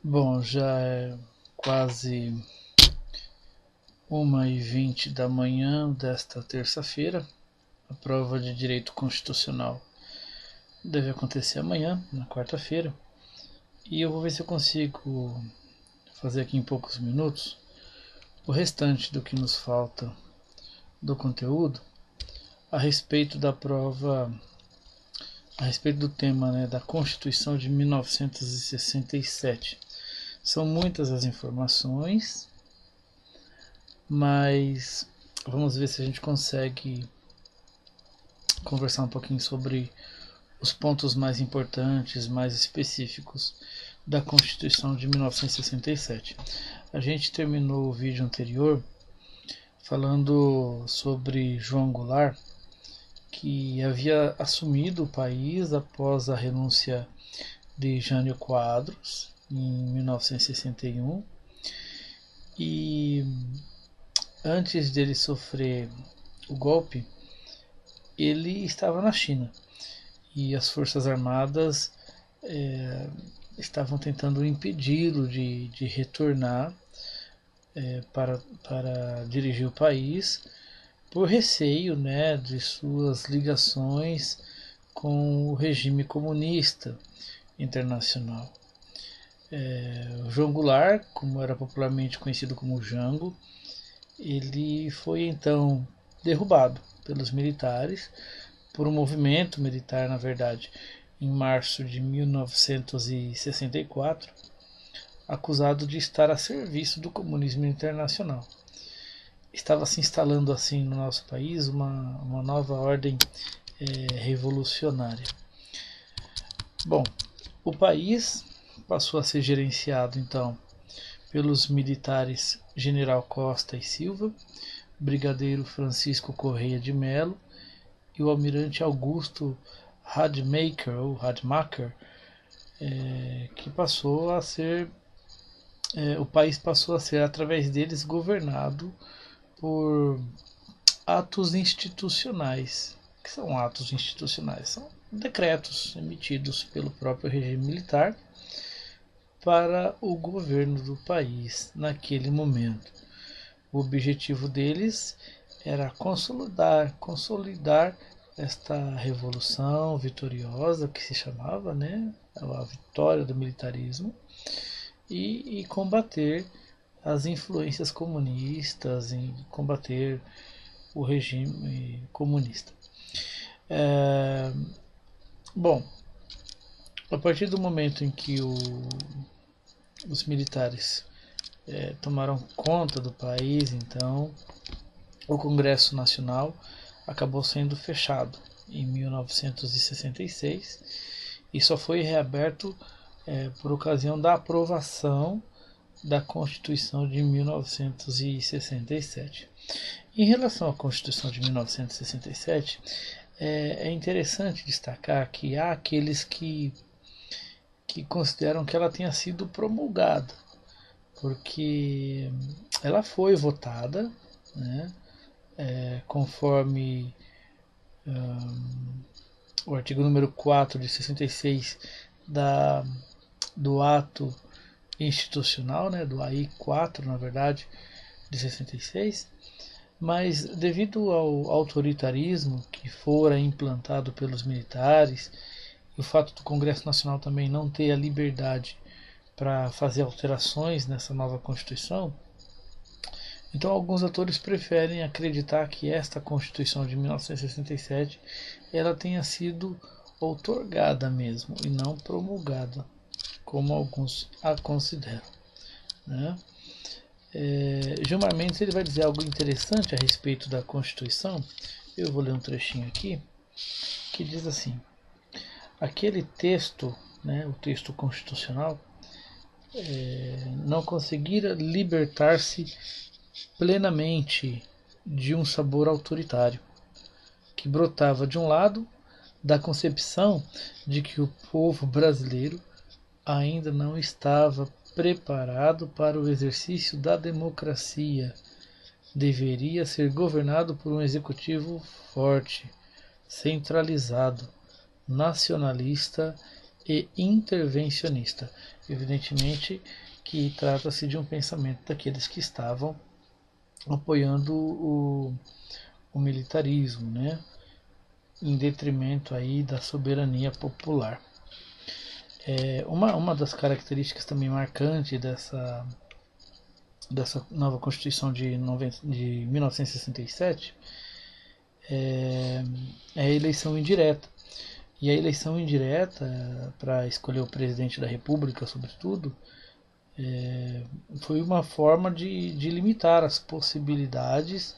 Bom, já é quase 1h20 da manhã desta terça-feira. A prova de Direito Constitucional deve acontecer amanhã, na quarta-feira. E eu vou ver se eu consigo fazer aqui em poucos minutos o restante do que nos falta do conteúdo a respeito da prova, a respeito do tema, né, da Constituição de 1967. São muitas as informações, mas vamos ver se a gente consegue conversar um pouquinho sobre os pontos mais importantes, mais específicos da Constituição de 1967. A gente terminou o vídeo anterior falando sobre João Goulart, que havia assumido o país após a renúncia de Jânio Quadros em 1961 e antes dele sofrer o golpe, ele estava na China e as Forças Armadas estavam tentando impedi-lo de retornar para dirigir o país por receio, né, de suas ligações com o regime comunista internacional. João Goulart, como era popularmente conhecido como Jango, ele foi então derrubado pelos militares, por um movimento militar, na verdade, em março de 1964, acusado de estar a serviço do comunismo internacional. Estava se instalando assim no nosso país uma nova ordem revolucionária. Bom, o país passou a ser gerenciado então pelos militares General Costa e Silva, Brigadeiro Francisco Correia de Melo e o Almirante Augusto Rademacher, que passou a ser o país passou a ser através deles governado por atos institucionais. O que são atos institucionais? São decretos emitidos pelo próprio regime militar para o governo do país naquele momento. O objetivo deles era consolidar esta revolução vitoriosa que se chamava, né, a vitória do militarismo, e combater as influências comunistas, e combater o regime comunista. Bom, a partir do momento em que os militares tomaram conta do país, então o Congresso Nacional acabou sendo fechado em 1966 e só foi reaberto por ocasião da aprovação da Constituição de 1967. Em relação à Constituição de 1967, é interessante destacar que há aqueles que consideram que ela tenha sido promulgada, porque ela foi votada, né, conforme o artigo número 4 de 66 do ato institucional, né, do AI 4, na verdade, de 66, mas devido ao autoritarismo que fora implantado pelos militares e o fato do Congresso Nacional também não ter a liberdade para fazer alterações nessa nova Constituição, então alguns autores preferem acreditar que esta Constituição de 1967 ela tenha sido outorgada mesmo e não promulgada, como alguns a consideram, né? Gilmar Mendes ele vai dizer algo interessante a respeito da Constituição. Eu vou ler um trechinho aqui que diz assim: aquele texto, né, o texto constitucional, não conseguira libertar-se plenamente de um sabor autoritário que brotava de um lado da concepção de que o povo brasileiro ainda não estava preparado para o exercício da democracia. Deveria ser governado por um executivo forte, centralizado, nacionalista e intervencionista. Evidentemente que trata-se de um pensamento daqueles que estavam apoiando o militarismo, né, em detrimento aí da soberania popular. Uma das características também marcantes dessa nova Constituição de 1967 é a eleição indireta. E a eleição indireta, para escolher o presidente da República, sobretudo, foi uma forma de limitar as possibilidades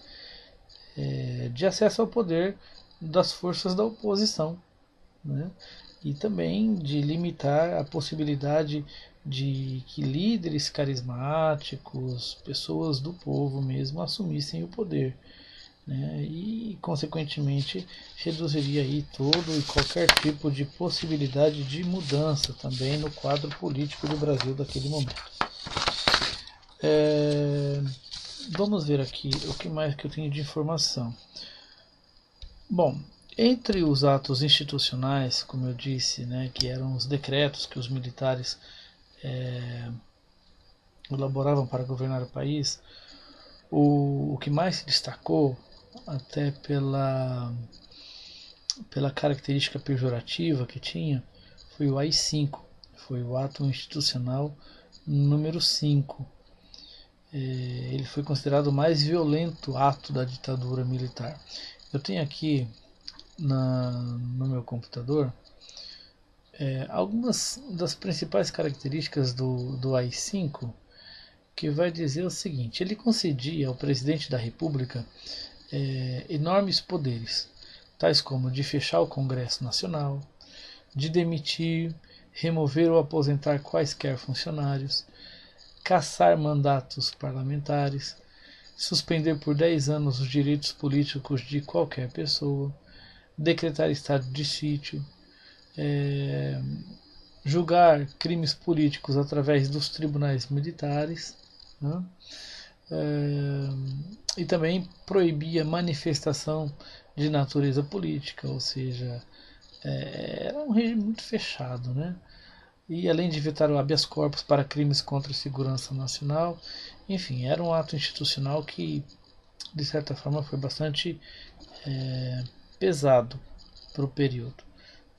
de acesso ao poder das forças da oposição, né? E também de limitar a possibilidade de que líderes carismáticos, pessoas do povo mesmo, assumissem o poder, né? E consequentemente reduziria aí todo e qualquer tipo de possibilidade de mudança também no quadro político do Brasil daquele momento. Vamos ver aqui o que mais que eu tenho de informação. Bom, entre os atos institucionais, como eu disse, né, que eram os decretos que os militares elaboravam para governar o país, o que mais se destacou, até pela característica pejorativa que tinha, foi o AI-5, foi o ato institucional número 5. Ele foi considerado o mais violento ato da ditadura militar. Eu tenho aqui no meu computador algumas das principais características do AI-5, que vai dizer o seguinte: ele concedia ao presidente da República enormes poderes, tais como de fechar o Congresso Nacional, de demitir, remover ou aposentar quaisquer funcionários, cassar mandatos parlamentares, suspender por 10 anos os direitos políticos de qualquer pessoa, decretar estado de sítio, julgar crimes políticos através dos tribunais militares, né? E também proibia manifestação de natureza política, ou seja, era um regime muito fechado, né? E além de vetar o habeas corpus para crimes contra a segurança nacional, enfim, era um ato institucional que, de certa forma, foi bastante pesado para o período,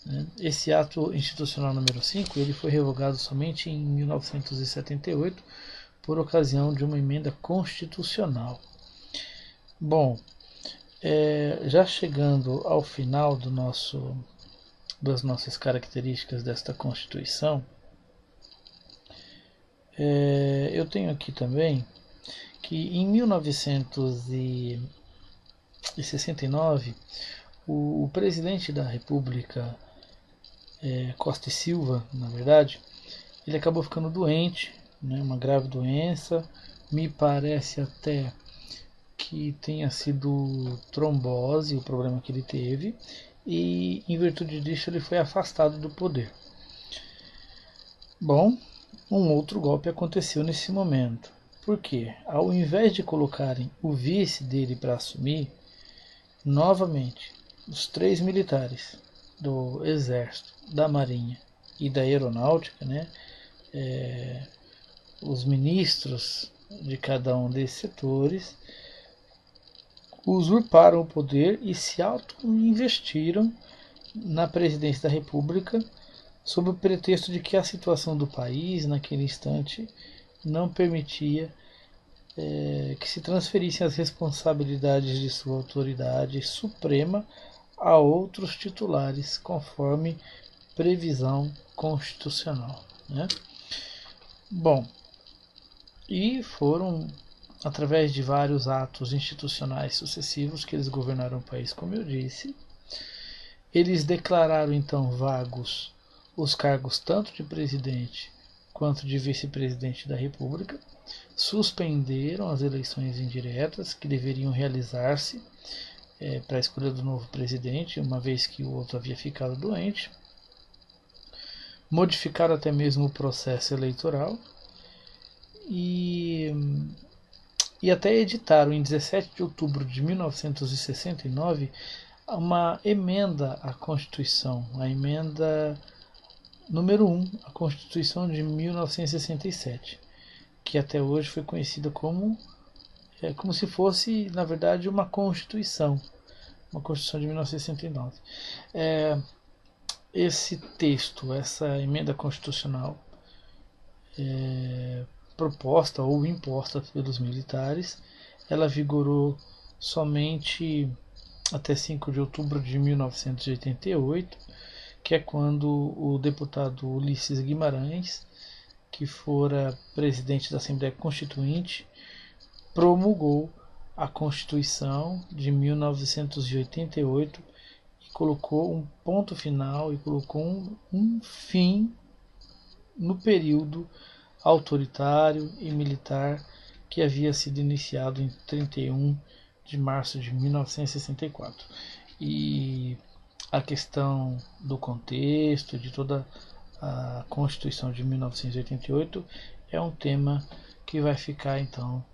né? Esse ato institucional número 5 ele foi revogado somente em 1978 por ocasião de uma emenda constitucional. Bom, já chegando ao final das nossas características desta Constituição, eu tenho aqui também que em 1969 o presidente da República, Costa e Silva, na verdade, ele acabou ficando doente, né, uma grave doença, me parece até que tenha sido trombose o problema que ele teve, e em virtude disso ele foi afastado do poder. Bom, um outro golpe aconteceu nesse momento, porque ao invés de colocarem o vice dele para assumir, novamente os 3 militares do Exército, da Marinha e da Aeronáutica, né, os ministros de cada um desses setores, usurparam o poder e se auto-investiram na presidência da República sob o pretexto de que a situação do país naquele instante não permitia que se transferissem as responsabilidades de sua autoridade suprema a outros titulares, conforme previsão constitucional, né? Bom, e foram através de vários atos institucionais sucessivos que eles governaram o país, como eu disse. Eles declararam então vagos os cargos tanto de presidente quanto de vice-presidente da República, suspenderam as eleições indiretas que deveriam realizar-se para a escolha do novo presidente, uma vez que o outro havia ficado doente, modificaram até mesmo o processo eleitoral e até editaram em 17 de outubro de 1969 uma emenda à Constituição, a emenda Número 1, a Constituição de 1967, que até hoje foi conhecida como se fosse, na verdade, uma Constituição de 1969. Esse texto, essa emenda constitucional proposta ou imposta pelos militares, ela vigorou somente até 5 de outubro de 1988, que é quando o deputado Ulisses Guimarães, que fora presidente da Assembleia Constituinte, promulgou a Constituição de 1988 e colocou um ponto final e colocou um fim no período autoritário e militar que havia sido iniciado em 31 de março de 1964. E a questão do contexto, de toda a Constituição de 1988, é um tema que vai ficar então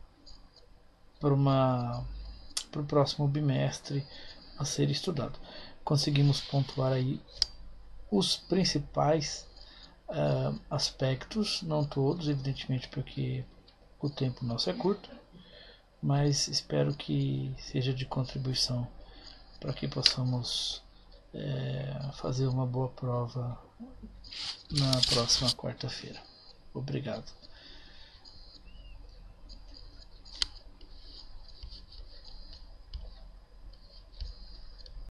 para o próximo bimestre a ser estudado. Conseguimos pontuar aí os principais aspectos, não todos, evidentemente, porque o tempo nosso é curto, mas espero que seja de contribuição para que possamos fazer uma boa prova na próxima quarta-feira. Obrigado.